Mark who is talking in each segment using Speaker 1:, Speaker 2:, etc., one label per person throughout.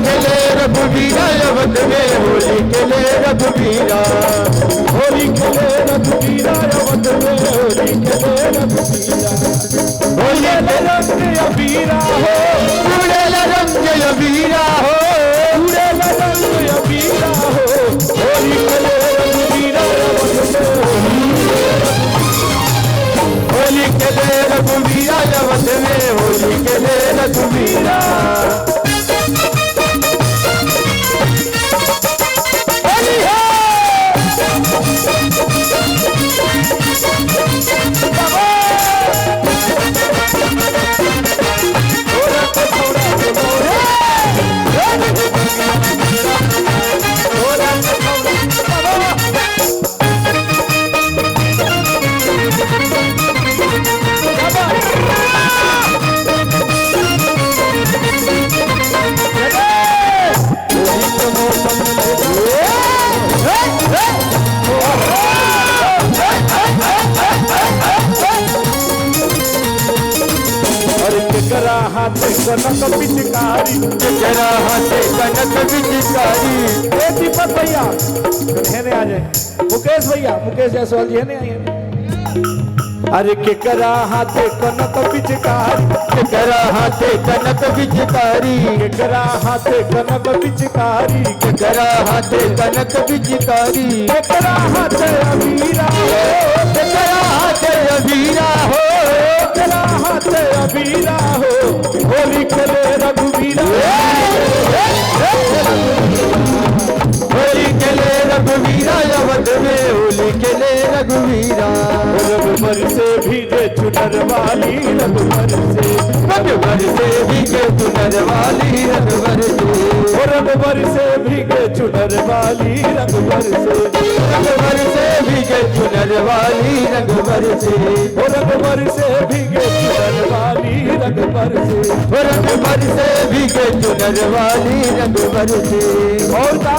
Speaker 1: खेले रघुवीरा अवध में, होली खेले रघुवीरा,
Speaker 2: होली खेले रघुवीरा अवध में, होली खेले रघुवीरा।
Speaker 1: होली
Speaker 2: रंग अबीरा हो,
Speaker 1: उड़ेल रंग अबीरा हो,
Speaker 2: उड़ेल रंग अबीरा हो, होली खेले रघुवीरा अवध में,
Speaker 1: होली खेले रघुवीरा अवध में, होली खेले रघुवीरा।
Speaker 2: हाथे कनक पिचकारी,
Speaker 1: जरा हाथे कनक पिचकारी।
Speaker 2: दीपक भैया हेने आ जाए, मुकेश भैया, मुकेश जायसवाल जी हेने आइए। अरे केकरा हाथे कनक पिचकारी,
Speaker 1: केकरा हाथे कनक पिचकारी,
Speaker 2: केकरा हाथे कनक पिचकारी,
Speaker 1: केकरा हाथे कनक पिचकारी।
Speaker 2: केकरा हाथे अबीरा हो,
Speaker 1: केकरा हाथे अबीरा हो,
Speaker 2: केकरा हाथे अबीरा हो, होली खेले रघुवीरा,
Speaker 1: होली खेले रघुवीरा अवध में, होली खेले रघुवीरा।
Speaker 2: रघुवर से भीगे चुनर वाली, रघुवर से,
Speaker 1: रघुवर से भीगे चुनर वाली, रघुवर से,
Speaker 2: रघुवर से भीगे चुनर वाली, रघुवर से,
Speaker 1: रघुवर से भीगे चुनर वाली, रघुवर से,
Speaker 2: रघुवर से भीगे चुनर वाली, रघुवर से,
Speaker 1: रघुवर से भीगे चुनर वाली, रघुवर से।
Speaker 2: और का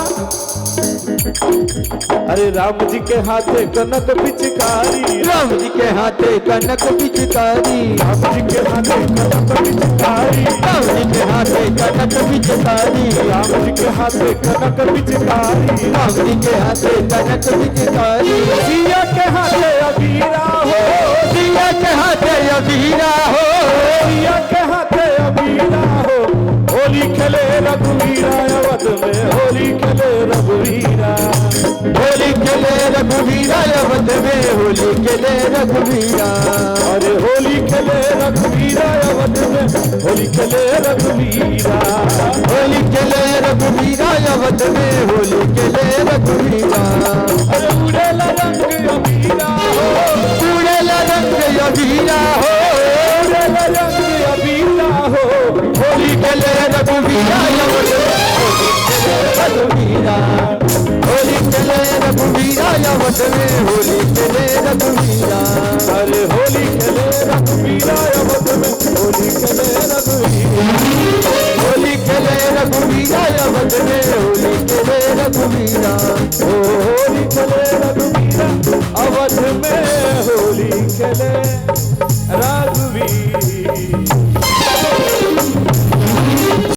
Speaker 2: अरे राम जी के हाथे कनक पिचकारी,
Speaker 1: राम जी के हाथे कनक पिचकारी,
Speaker 2: राम जी के हाथे कनक पिचकारी,
Speaker 1: राम जी के हाथे कनक पिचकारी,
Speaker 2: राम जी के हाथे कनक पिचकारी,
Speaker 1: राम जी के हाथे कनक पिचकारी।
Speaker 2: सिया के हाथे अबीरा हो,
Speaker 1: सिया के हाथे अबीरा हो,
Speaker 2: सिया के हाथे अबीरा हो, होली खेले रघुवीरा अवध में, होली खेले रघुवीरा,
Speaker 1: होली खेले रघुवीरा अवध में, होली खेले रघुवीरा।
Speaker 2: अरे होली खेले रघुवीरा अवध में, होली खेले रघुवीरा,
Speaker 1: होली खेले रघुवीरा अवध में, होली खेले रघुवीरा।
Speaker 2: अरे उड़ेला रंग अबीरा हो,
Speaker 1: उड़ेला रंग अबीरा हो,
Speaker 2: उड़ेला रंग अबीरा हो,
Speaker 1: होली खेले रघुवीरा अवध में, रघुवीरा, होली खेले रघुवीरा अवध में, होली खेले रघुवीरा।
Speaker 2: अरे होली खेले रघुवीरा अवध में, होली खेले रघुवीरा,
Speaker 1: होली खेले रघुवीरा अवध में, होली खेले रघुवीरा।